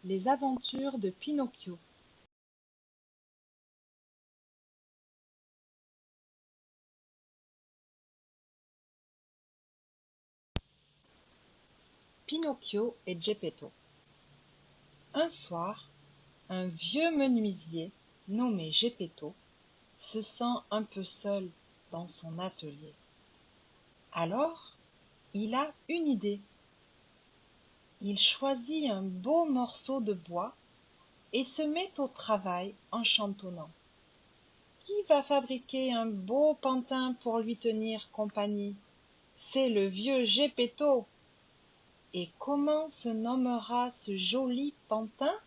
Les aventures de Pinocchio. Pinocchio et Geppetto. Un soir, un vieux menuisier nommé Geppetto se sent un peu seul dans son atelier. Alors, il a une idée. Il choisit un beau morceau de bois et se met au travail en chantonnant. Qui va fabriquer un beau pantin pour lui tenir compagnie? C'est le vieux Geppetto. Et comment se nommera ce joli pantin?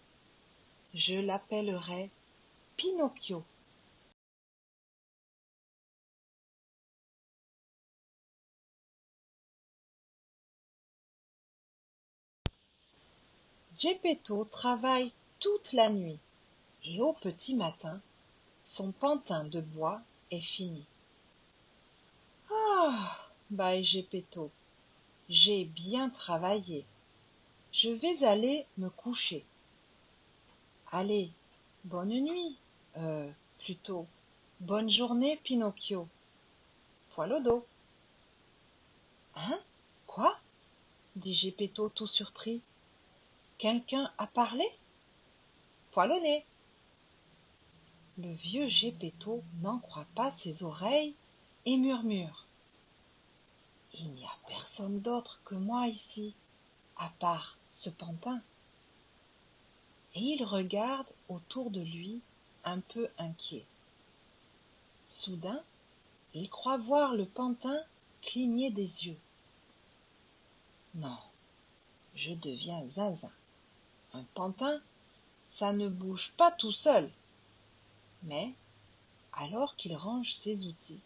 Je l'appellerai Pinocchio. Geppetto travaille toute la nuit et au petit matin, son pantin de bois est fini. Ah, bâille Geppetto, j'ai bien travaillé. Je vais aller me coucher. Allez, bonne nuit, plutôt, bonne journée, Pinocchio. Poil au dos. Hein? Quoi? Dit Geppetto tout surpris. Quelqu'un a parlé? Poil au nez. Le vieux Geppetto n'en croit pas ses oreilles et murmure. Il n'y a personne d'autre que moi ici, à part ce pantin. Et il regarde autour de lui un peu inquiet. Soudain, il croit voir le pantin cligner des yeux. Non, je deviens zinzin. Un pantin, ça ne bouge pas tout seul. Mais, alors qu'il range ses outils,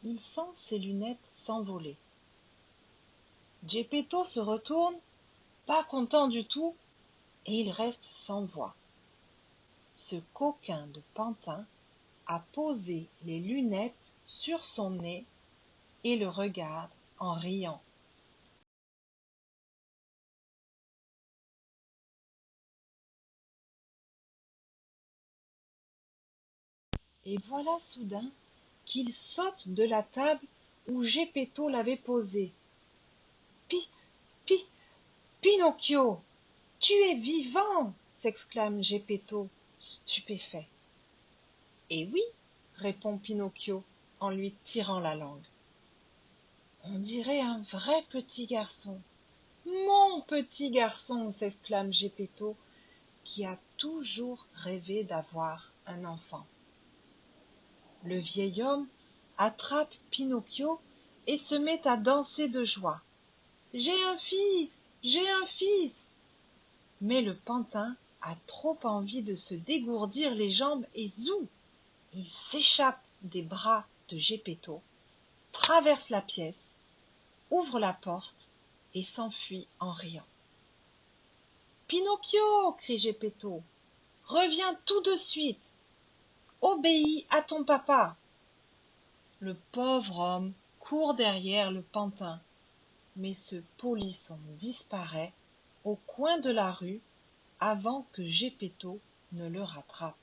il sent ses lunettes s'envoler. Geppetto se retourne, pas content du tout, et il reste sans voix. Ce coquin de pantin a posé les lunettes sur son nez et le regarde en riant. Et voilà soudain qu'il saute de la table où Geppetto l'avait posé. Pi, pi, Pinocchio, tu es vivant! S'exclame Geppetto, stupéfait. Eh oui, répond Pinocchio en lui tirant la langue. On dirait un vrai petit garçon. Mon petit garçon, s'exclame Geppetto, qui a toujours rêvé d'avoir un enfant. Le vieil homme attrape Pinocchio et se met à danser de joie. J'ai un fils! J'ai un fils! Mais le pantin a trop envie de se dégourdir les jambes et zou! Il s'échappe des bras de Geppetto, traverse la pièce, ouvre la porte et s'enfuit en riant. Pinocchio, crie Geppetto, reviens tout de suite. Obéis à ton papa. Le pauvre homme court derrière le pantin, mais ce polisson disparaît au coin de la rue avant que Geppetto ne le rattrape.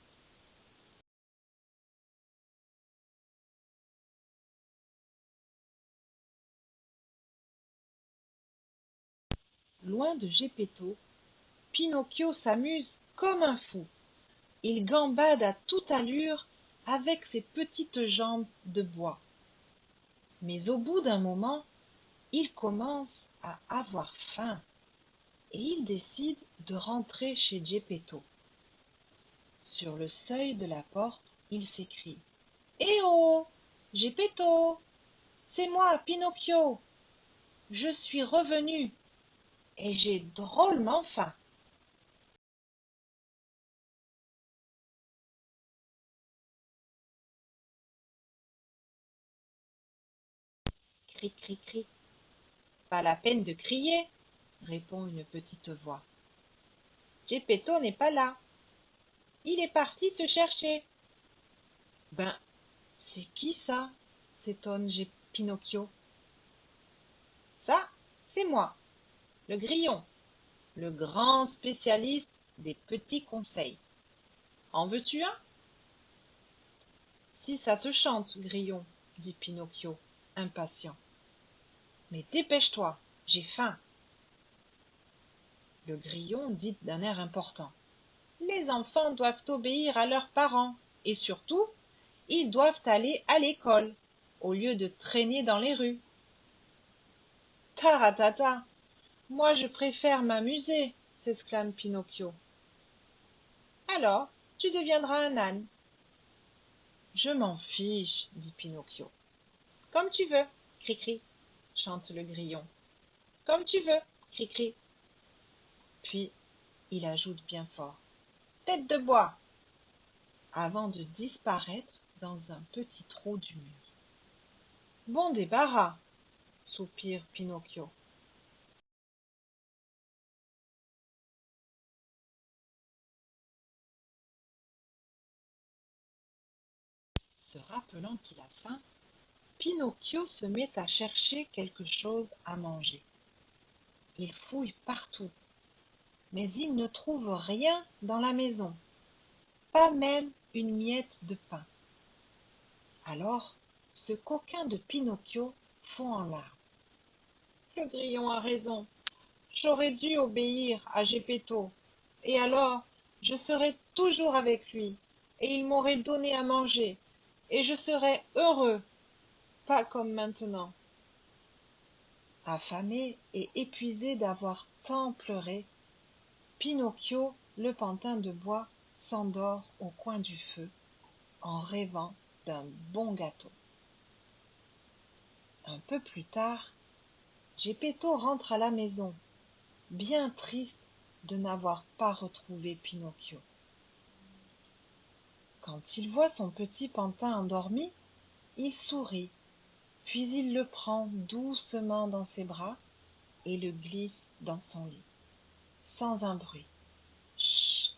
Loin de Geppetto, Pinocchio s'amuse comme un fou. Il gambade à toute allure avec ses petites jambes de bois. Mais au bout d'un moment, il commence à avoir faim et il décide de rentrer chez Geppetto. Sur le seuil de la porte, il s'écrie: Eh oh, Geppetto, c'est moi, Pinocchio. Je suis revenu et j'ai drôlement faim. Cri, cri, cri. Pas la peine de crier, répond une petite voix. Geppetto n'est pas là. Il est parti te chercher. Ben, c'est qui ça? S'étonne Pinocchio. Ça, c'est moi, le grillon, le grand spécialiste des petits conseils. En veux-tu un? Si ça te chante, Grillon, dit Pinocchio, impatient. Mais dépêche-toi, j'ai faim. Le Grillon dit d'un air important. Les enfants doivent obéir à leurs parents, et surtout, ils doivent aller à l'école, au lieu de traîner dans les rues. Taratata, moi je préfère m'amuser, s'exclame Pinocchio. Alors, tu deviendras un âne. Je m'en fiche, dit Pinocchio. Comme tu veux, cri-cri, chante le Grillon. Comme tu veux, cri-cri. Puis, il ajoute bien fort. Tête de bois, avant de disparaître dans un petit trou du mur. Bon débarras, soupire Pinocchio. Se rappelant qu'il a faim, Pinocchio se met à chercher quelque chose à manger. Il fouille partout, mais il ne trouve rien dans la maison, pas même une miette de pain. Alors, ce coquin de Pinocchio fond en larmes. Le Grillon a raison, j'aurais dû obéir à Geppetto, et alors je serais toujours avec lui, et il m'aurait donné à manger, et je serais heureux, pas comme maintenant. Affamé et épuisé d'avoir tant pleuré, Pinocchio, le pantin de bois, s'endort au coin du feu, en rêvant d'un bon gâteau. Un peu plus tard, Geppetto rentre à la maison, bien triste de n'avoir pas retrouvé Pinocchio. Quand il voit son petit pantin endormi, il sourit, puis il le prend doucement dans ses bras et le glisse dans son lit, sans un bruit. Chut!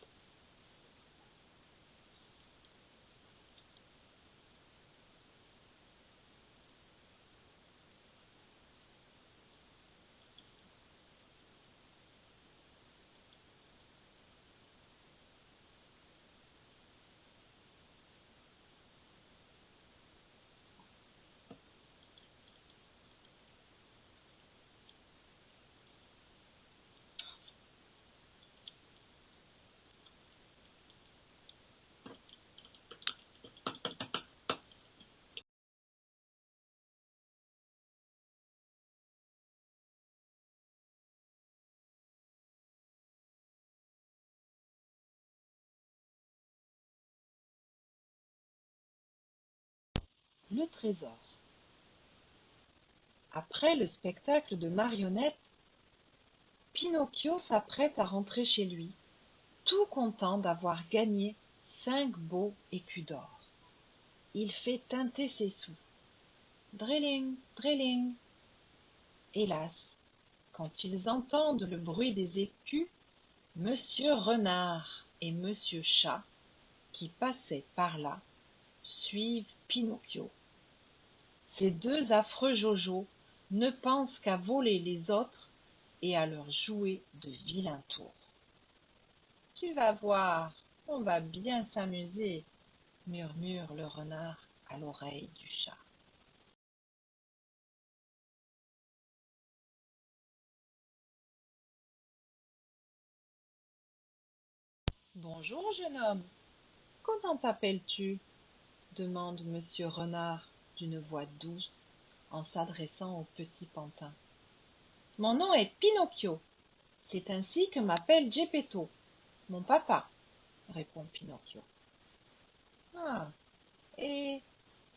Le trésor. Après le spectacle de marionnettes, Pinocchio s'apprête à rentrer chez lui, tout content d'avoir gagné 5 beaux écus d'or. Il fait tinter ses sous. Drilling, drilling. Hélas, quand ils entendent le bruit des écus, Monsieur Renard et Monsieur Chat, qui passaient par là, suivent Pinocchio. Ces deux affreux Jojo ne pensent qu'à voler les autres et à leur jouer de vilains tours. Tu vas voir, on va bien s'amuser, murmure le renard à l'oreille du chat. Bonjour, jeune homme. Comment t'appelles-tu? Demande Monsieur Renard d'une voix douce en s'adressant au petit pantin. Mon nom est Pinocchio. C'est ainsi que m'appelle Geppetto, mon papa, répond Pinocchio. Ah, et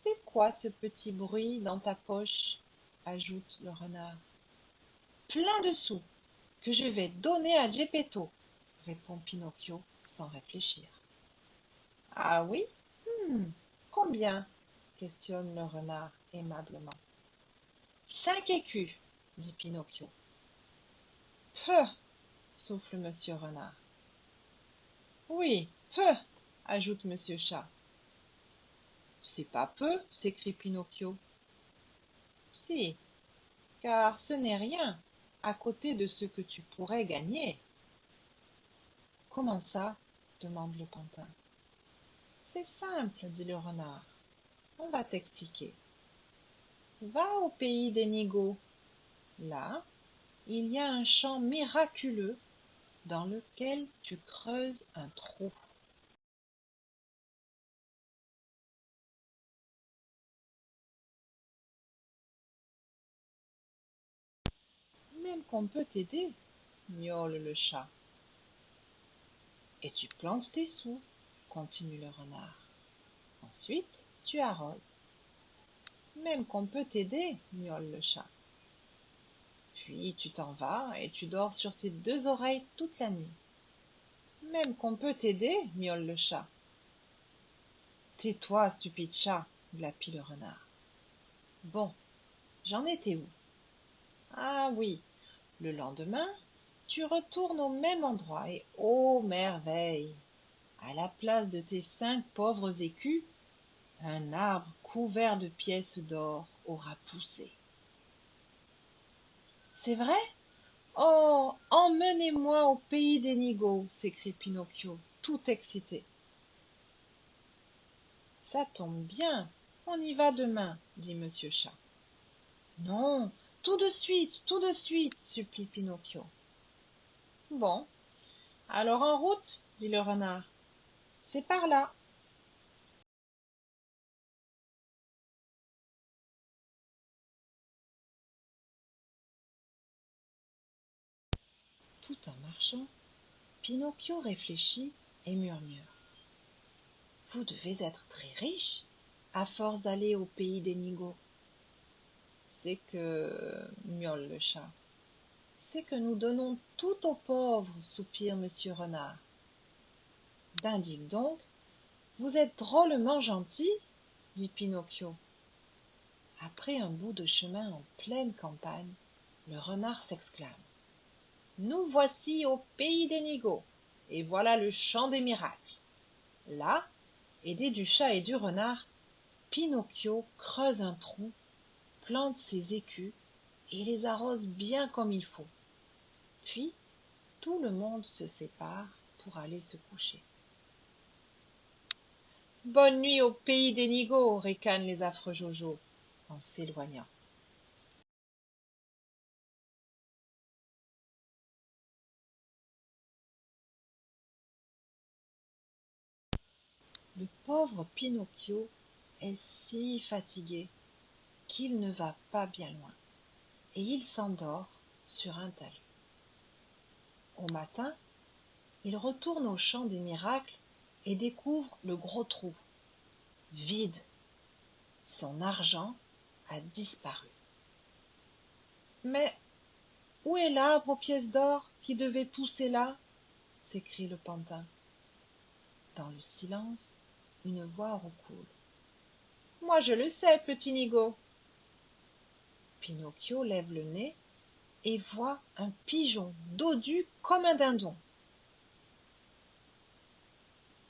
c'est quoi ce petit bruit dans ta poche? Ajoute le renard. Plein de sous que je vais donner à Geppetto, répond Pinocchio sans réfléchir. Ah oui? Combien? Questionne le renard aimablement. 5 écus, dit Pinocchio. Peu, souffle Monsieur Renard. Oui, peu, ajoute Monsieur Chat. C'est pas peu, s'écrie Pinocchio. Si, car ce n'est rien à côté de ce que tu pourrais gagner. Comment ça? Demande le pantin. C'est simple, dit le renard. On va t'expliquer. Va au pays des nigauds. Là, il y a un champ miraculeux dans lequel tu creuses un trou. Même qu'on peut t'aider, miaule le chat. Et tu plantes tes sous, continue le renard. Ensuite, tu arroses. Même qu'on peut t'aider, miaule le chat. Puis tu t'en vas et tu dors sur tes deux oreilles toute la nuit. Même qu'on peut t'aider, miaule le chat. Tais-toi, stupide chat, glapit le renard. Bon, j'en étais où? Ah oui, le lendemain, tu retournes au même endroit et ô merveille! À la place de tes 5 pauvres écus, un arbre couvert de pièces d'or aura poussé. C'est vrai? Oh, emmenez-moi au pays des nigauds, s'écrie Pinocchio, tout excité. Ça tombe bien, on y va demain, dit Monsieur Chat. Non, tout de suite, supplie Pinocchio. Bon, alors en route, dit le renard. C'est par là. Tout en marchant, Pinocchio réfléchit et murmure. Vous devez être très riche, à force d'aller au pays des nigauds. C'est que, miaule le chat, c'est que nous donnons tout aux pauvres, soupire Monsieur Renard. Ben dites donc, vous êtes drôlement gentil, dit Pinocchio. Après un bout de chemin en pleine campagne, le renard s'exclame. Nous voici au pays des nigauds, et voilà le champ des miracles. Là, aidé du chat et du renard, Pinocchio creuse un trou, plante ses écus et les arrose bien comme il faut. Puis, tout le monde se sépare pour aller se coucher. Bonne nuit au pays des nigauds, ricanent les affreux Jojo en s'éloignant. Le pauvre Pinocchio est si fatigué qu'il ne va pas bien loin, et il s'endort sur un talus. Au matin, il retourne au champ des miracles et découvre le gros trou, vide. Son argent a disparu. Mais où est l'arbre aux pièces d'or qui devait pousser là? S'écrie le pantin. Dans le silence, une voix roucoule. Moi je le sais, petit nigaud. Pinocchio lève le nez et voit un pigeon dodu comme un dindon.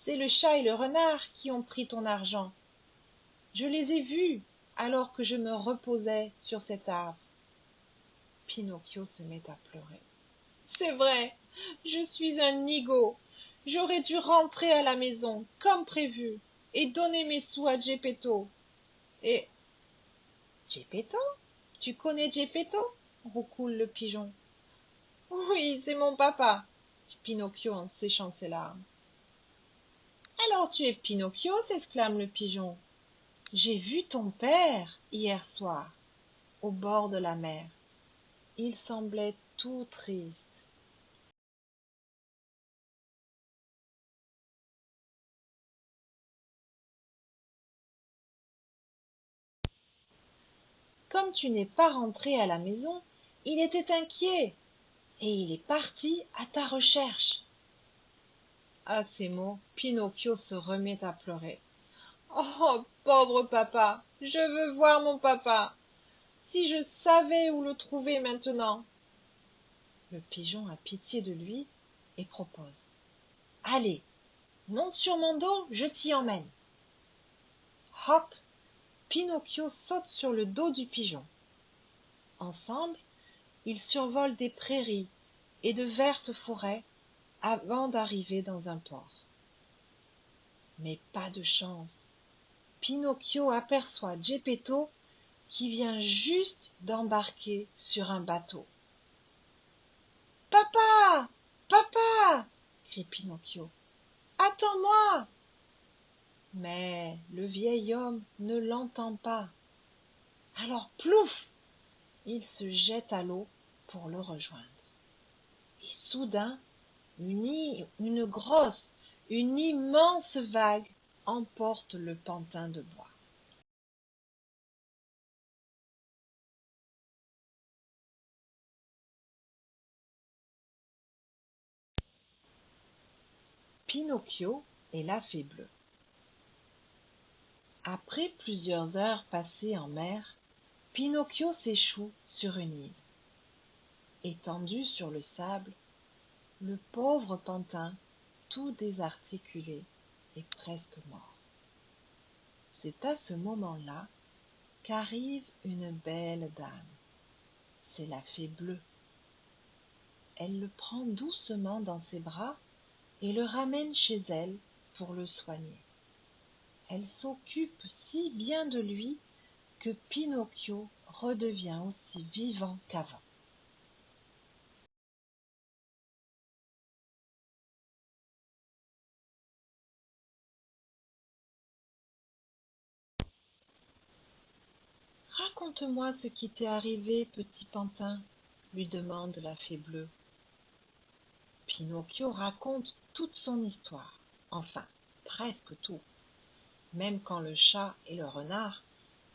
C'est le chat et le renard qui ont pris ton argent. Je les ai vus alors que je me reposais sur cet arbre. Pinocchio se met à pleurer. C'est vrai, je suis un nigaud. J'aurais dû rentrer à la maison, comme prévu, et donner mes sous à Geppetto. Et Geppetto? Tu connais Geppetto? Roucoule le pigeon. Oui, c'est mon papa, dit Pinocchio en séchant ses larmes. Alors tu es Pinocchio, s'exclame le pigeon. J'ai vu ton père hier soir, au bord de la mer. Il semblait tout triste. Comme tu n'es pas rentré à la maison, il était inquiet et il est parti à ta recherche. À ces mots, Pinocchio se remet à pleurer. Oh, pauvre papa, je veux voir mon papa. Si je savais où le trouver maintenant. Le pigeon a pitié de lui et propose. Allez, monte sur mon dos, je t'y emmène. Hop, Pinocchio saute sur le dos du pigeon. Ensemble, ils survolent des prairies et de vertes forêts avant d'arriver dans un port. Mais pas de chance. Pinocchio aperçoit Geppetto qui vient juste d'embarquer sur un bateau. « Papa! Papa !» crie Pinocchio. « Attends-moi !» Mais le vieil homme ne l'entend pas. Alors plouf! Il se jette à l'eau pour le rejoindre. Et soudain, une grosse, une immense vague emporte le pantin de bois. Pinocchio et la fée bleue. Après plusieurs heures passées en mer, Pinocchio s'échoue sur une île. Étendu sur le sable, le pauvre pantin, tout désarticulé, est presque mort. C'est à ce moment-là qu'arrive une belle dame. C'est la fée bleue. Elle le prend doucement dans ses bras et le ramène chez elle pour le soigner. Elle s'occupe si bien de lui que Pinocchio redevient aussi vivant qu'avant. Raconte-moi ce qui t'est arrivé, petit pantin, lui demande la fée bleue. Pinocchio raconte toute son histoire, enfin, presque tout, même quand le chat et le renard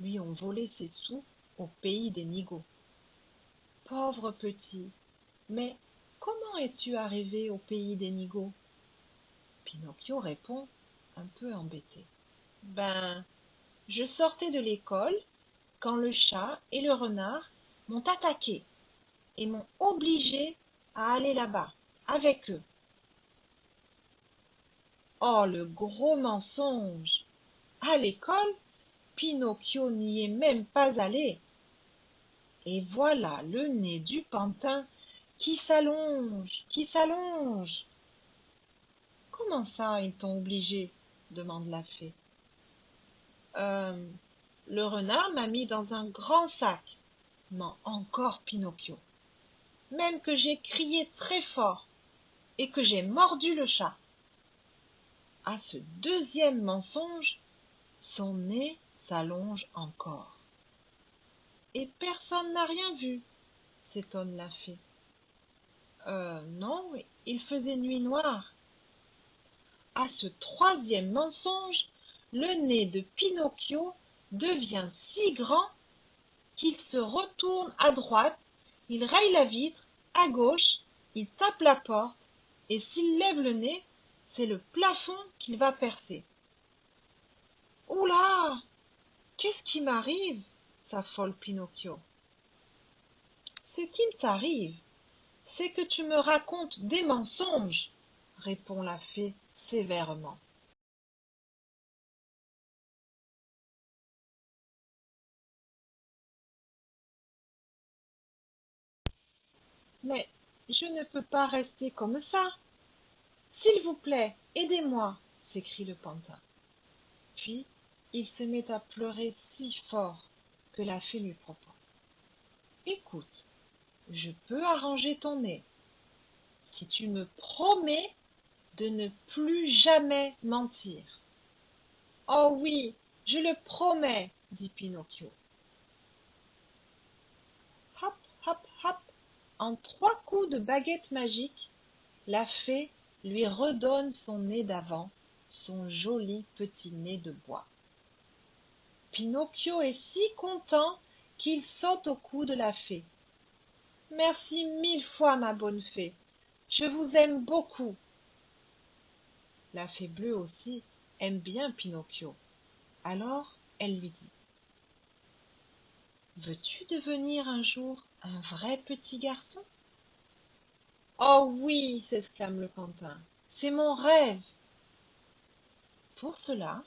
lui ont volé ses sous au pays des nigauds. Pauvre petit, mais comment es-tu arrivé au pays des nigauds? Pinocchio répond, un peu embêté. Ben, je sortais de l'école quand le chat et le renard m'ont attaqué et m'ont obligé à aller là-bas, avec eux. Oh, le gros mensonge! À l'école, Pinocchio n'y est même pas allé. Et voilà le nez du pantin qui s'allonge, qui s'allonge. Comment ça, ils t'ont obligé? Demande la fée. Le renard m'a mis dans un grand sac, ment encore Pinocchio. Même que j'ai crié très fort et que j'ai mordu le chat. À ce deuxième mensonge, son nez s'allonge encore. Et personne n'a rien vu, s'étonne la fée. Non, il faisait nuit noire. À ce troisième mensonge, le nez de Pinocchio devient si grand qu'il se retourne à droite, il raye la vitre, à gauche, il tape la porte, et s'il lève le nez, c'est le plafond qu'il va percer. « Oula! Qu'est-ce qui m'arrive » s'affole Pinocchio. « Ce qui t'arrive, c'est que tu me racontes des mensonges, » répond la fée sévèrement. Mais je ne peux pas rester comme ça. S'il vous plaît, aidez-moi, s'écrie le pantin. Puis il se met à pleurer si fort que la fée lui propose. Écoute, je peux arranger ton nez si tu me promets de ne plus jamais mentir. Oh oui, je le promets, dit Pinocchio. Hop, hop, hop, en 3 coups de baguette magique, la fée lui redonne son nez d'avant, son joli petit nez de bois. Pinocchio est si content qu'il saute au cou de la fée. « Merci 1000 fois, ma bonne fée, je vous aime beaucoup. » La fée bleue aussi aime bien Pinocchio. Alors elle lui dit: « Veux-tu devenir un jour un vrai petit garçon ?»« Oh oui !» s'exclame le pantin, « c'est mon rêve. » Pour cela,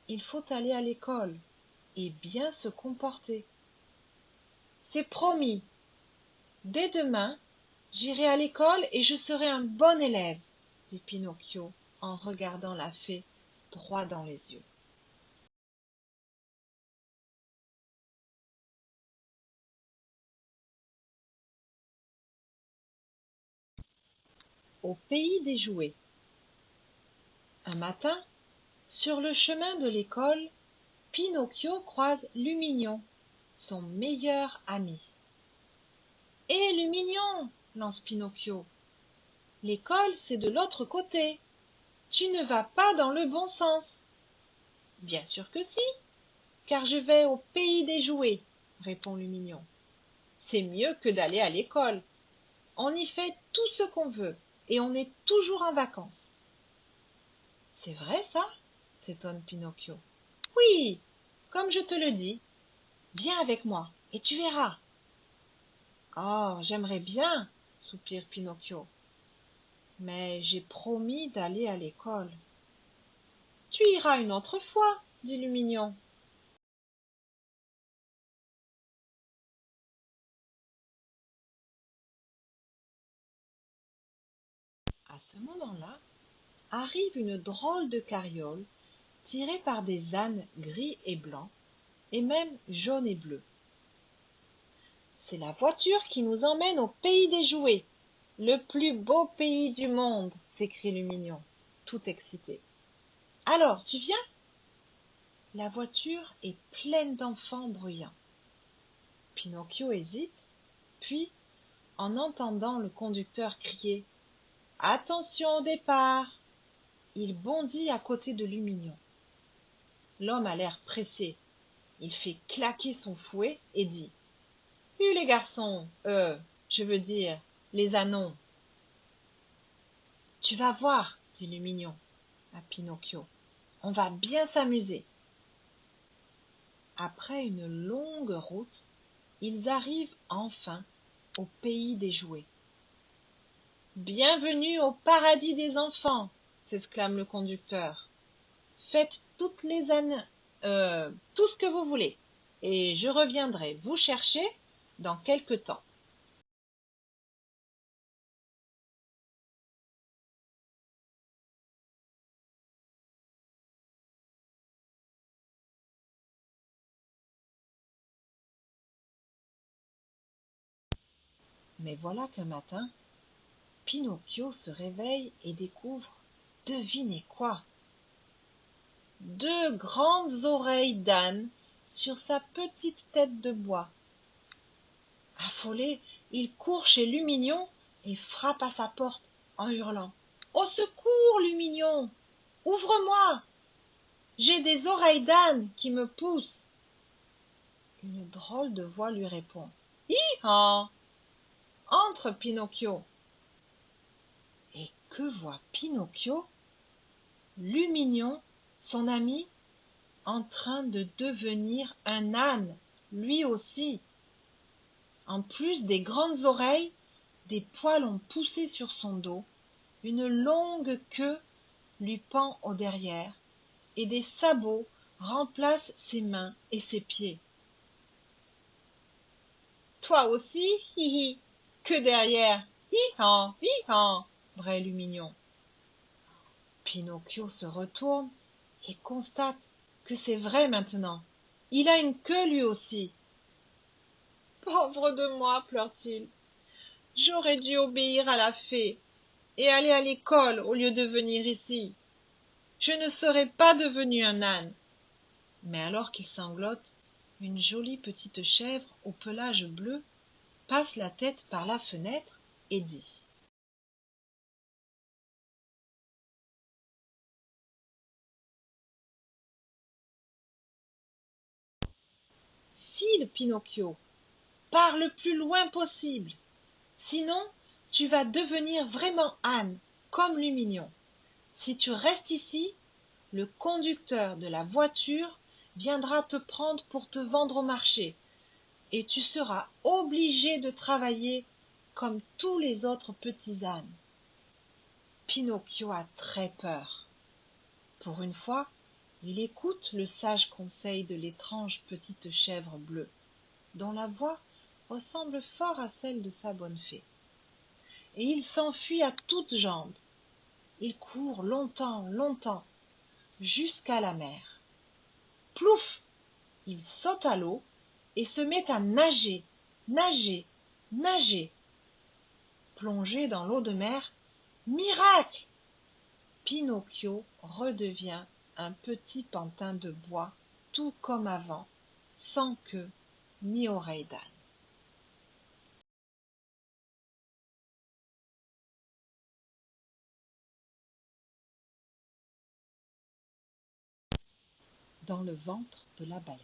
il faut aller à l'école et bien se comporter. C'est promis. Dès demain, j'irai à l'école et je serai un bon élève. dit Pinocchio en regardant la fée droit dans les yeux. Au pays des jouets. Un matin, sur le chemin de l'école, Pinocchio croise Lumignon, son meilleur ami. Hé, Lumignon, lance Pinocchio, l'école c'est de l'autre côté. Tu ne vas pas dans le bon sens. Bien sûr que si, car je vais au pays des jouets, répond Lumignon. C'est mieux que d'aller à l'école. On y fait tout ce qu'on veut et on est toujours en vacances. C'est vrai ça? S'étonne Pinocchio. Oui, comme je te le dis. Viens avec moi et tu verras. Oh, j'aimerais bien, soupire Pinocchio. Mais j'ai promis d'aller à l'école. Tu iras une autre fois, dit Lumignon. À ce moment-là, arrive une drôle de carriole tirée par des ânes gris et blancs, et même jaunes et bleus. C'est la voiture qui nous emmène au pays des jouets, le plus beau pays du monde, s'écrie Lumignon, tout excité. Alors, tu viens? La voiture est pleine d'enfants bruyants. Pinocchio hésite, puis, en entendant le conducteur crier « Attention au départ !» il bondit à côté de Lumignon. L'homme a l'air pressé. Il fait claquer son fouet et dit « Les garçons, je veux dire, les ânons. »« Tu vas voir, dit Lumignon à Pinocchio, on va bien s'amuser. » Après une longue route, ils arrivent enfin au pays des jouets. « Bienvenue au paradis des enfants !» s'exclame le conducteur. « Faites tout ce que vous voulez, et je reviendrai vous chercher dans quelque temps. » Mais voilà qu'un matin, Pinocchio se réveille et découvre, devinez quoi? Deux grandes oreilles d'âne sur sa petite tête de bois. Affolé, il court chez Lumignon et frappe à sa porte en hurlant. « Au secours, Lumignon! Ouvre-moi! J'ai des oreilles d'âne qui me poussent. » Une drôle de voix lui répond. « Hi-han! Entre, Pinocchio !» Et que voit Pinocchio? Lumignon, son ami, en train de devenir un âne, lui aussi. En plus des grandes oreilles, des poils ont poussé sur son dos, une longue queue lui pend au derrière, et des sabots remplacent ses mains et ses pieds. Toi aussi, hi hi, que derrière, hi-han, hi-han, braille Lumignon. Pinocchio se retourne et constate que c'est vrai maintenant. Il a une queue lui aussi. Pauvre de moi, pleure-t-il. J'aurais dû obéir à la fée et aller à l'école au lieu de venir ici. Je ne serais pas devenu un âne. Mais alors qu'il sanglote, une jolie petite chèvre au pelage bleu passe la tête par la fenêtre et dit « File, Pinocchio, pars le plus loin possible. Sinon, tu vas devenir vraiment âne, comme Lumignon. Si tu restes ici, le conducteur de la voiture viendra te prendre pour te vendre au marché, et tu seras obligé de travailler comme tous les autres petits ânes. » Pinocchio a très peur. Pour une fois, il écoute le sage conseil de l'étrange petite chèvre bleue, dont la voix ressemble fort à celle de sa bonne fée. Et il s'enfuit à toutes jambes. Il court longtemps, longtemps, jusqu'à la mer. Plouf! Il saute à l'eau et se met à nager, nager, nager. Plongé dans l'eau de mer, miracle! Pinocchio redevient un petit pantin de bois, tout comme avant, sans queue ni oreille d'âne. Dans le ventre de la baleine.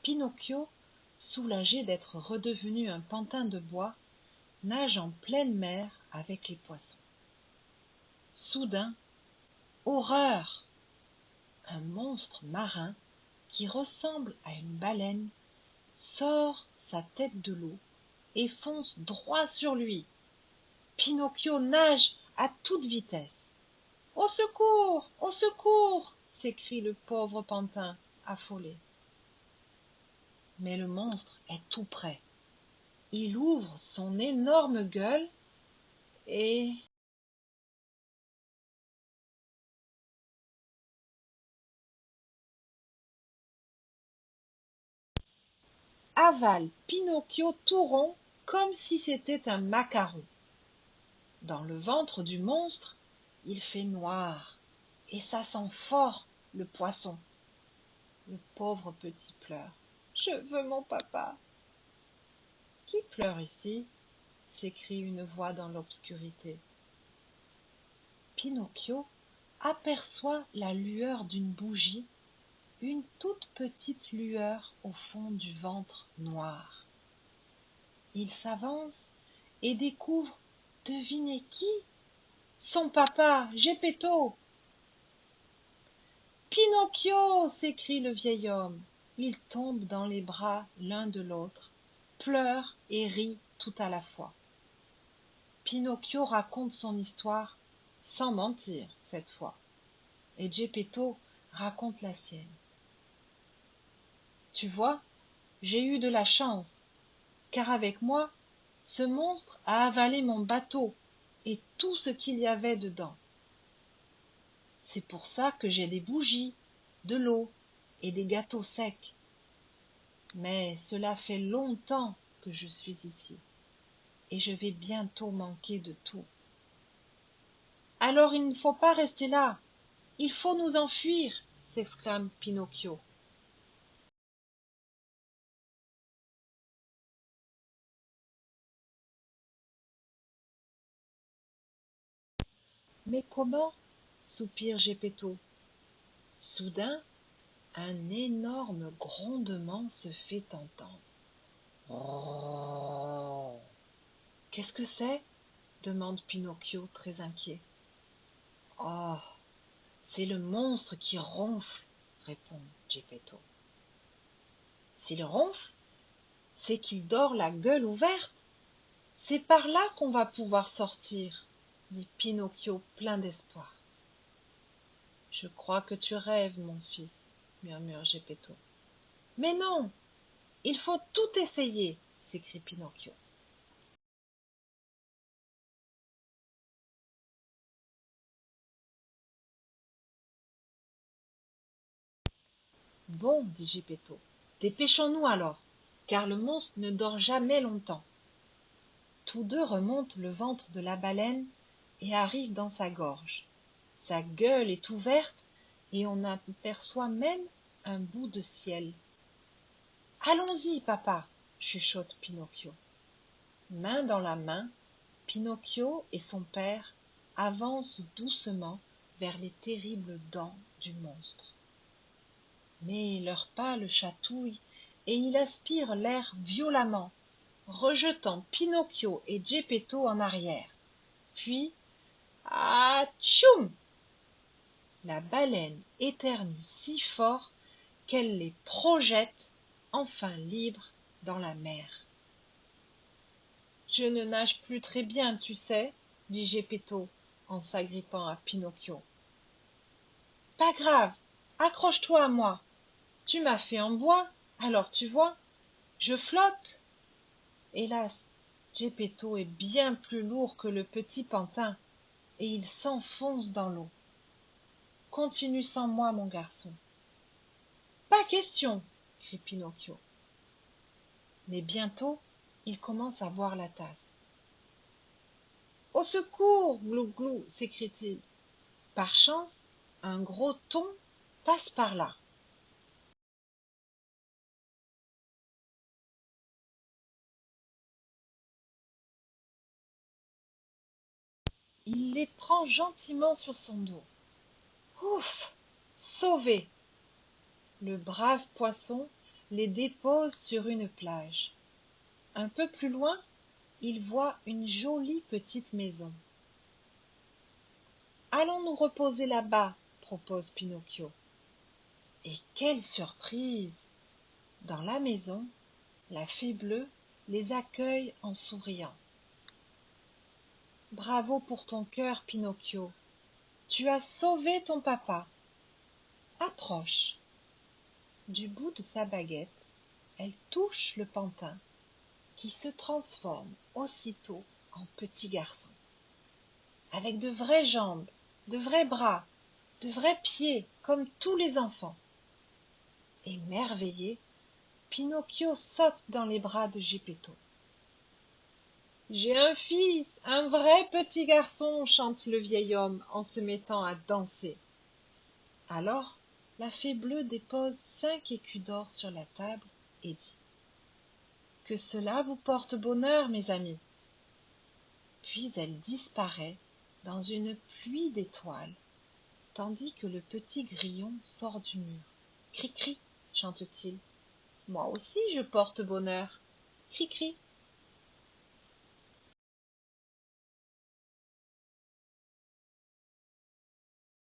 Pinocchio, soulagé d'être redevenu un pantin de bois, nage en pleine mer avec les poissons. Soudain, horreur! Un monstre marin qui ressemble à une baleine sort sa tête de l'eau et fonce droit sur lui. Pinocchio nage à toute vitesse. « Au secours! Au secours !» s'écrie le pauvre pantin, affolé. Mais le monstre est tout près. Il ouvre son énorme gueule et avale Pinocchio tout rond comme si c'était un macaron. Dans le ventre du monstre, il fait noir et ça sent fort le poisson. Le pauvre petit pleure. « Je veux mon papa !» « Qui pleure ici ?» s'écrie une voix dans l'obscurité. Pinocchio aperçoit la lueur d'une bougie, une toute petite lueur au fond du ventre noir. Il s'avance et découvre, devinez qui? Son papa, Geppetto. « Pinocchio !» s'écrie le vieil homme. Ils tombent dans les bras l'un de l'autre, pleurent et rient tout à la fois. Pinocchio raconte son histoire sans mentir cette fois, et Geppetto raconte la sienne. Tu vois, j'ai eu de la chance, car avec moi, ce monstre a avalé mon bateau et tout ce qu'il y avait dedans. C'est pour ça que j'ai des bougies, de l'eau et des gâteaux secs. Mais cela fait longtemps que je suis ici, et je vais bientôt manquer de tout. Alors il ne faut pas rester là, il faut nous enfuir, s'exclame Pinocchio. Mais comment? Soupire Geppetto. Soudain, un énorme grondement se fait entendre. Oh! Qu'est-ce que c'est? Demande Pinocchio très inquiet. Oh, c'est le monstre qui ronfle, répond Geppetto. S'il ronfle, c'est qu'il dort la gueule ouverte. C'est par là qu'on va pouvoir sortir, dit Pinocchio plein d'espoir. Je crois que tu rêves, mon fils, murmure Geppetto. Mais non, il faut tout essayer, s'écrie Pinocchio. Bon, dit Geppetto, dépêchons-nous alors, car le monstre ne dort jamais longtemps. Tous deux remontent le ventre de la baleine et arrivent dans sa gorge. Sa gueule est ouverte et on aperçoit même un bout de ciel. Allons-y, papa, chuchote Pinocchio. Main dans la main, Pinocchio et son père avancent doucement vers les terribles dents du monstre. Mais leurs pas le chatouillent et il aspire l'air violemment, rejetant Pinocchio et Geppetto en arrière. Puis, atchoum! La baleine éternue si fort qu'elle les projette enfin libres dans la mer. Je ne nage plus très bien, tu sais, dit Geppetto en s'agrippant à Pinocchio. Pas grave, accroche-toi à moi. Tu m'as fait en bois, alors tu vois, je flotte. Hélas, Geppetto est bien plus lourd que le petit pantin. et il s'enfonce dans l'eau. Continue sans moi, mon garçon. Pas question, crie Pinocchio. Mais bientôt, il commence à voir la tasse. Au secours, glou-glou, s'écrie-t-il. Par chance, un gros thon passe par là. Il les prend gentiment sur son dos. Ouf! Sauvé! Le brave poisson les dépose sur une plage. Un peu plus loin, il voit une jolie petite maison. Allons nous reposer là-bas, propose Pinocchio. Et quelle surprise! Dans la maison, la fée bleue les accueille en souriant. Bravo pour ton cœur, Pinocchio. Tu as sauvé ton papa. Approche. Du bout de sa baguette, elle touche le pantin, qui se transforme aussitôt en petit garçon, avec de vraies jambes, de vrais bras, de vrais pieds, comme tous les enfants. Émerveillé, Pinocchio saute dans les bras de Geppetto. J'ai un fils, un vrai petit garçon, chante le vieil homme en se mettant à danser. Alors, la fée bleue dépose 5 écus d'or sur la table et dit « Que cela vous porte bonheur, mes amis !» Puis elle disparaît dans une pluie d'étoiles, tandis que le petit grillon sort du mur. « Cri-cri !» chante-t-il. « Moi aussi je porte bonheur. Cri-cri !»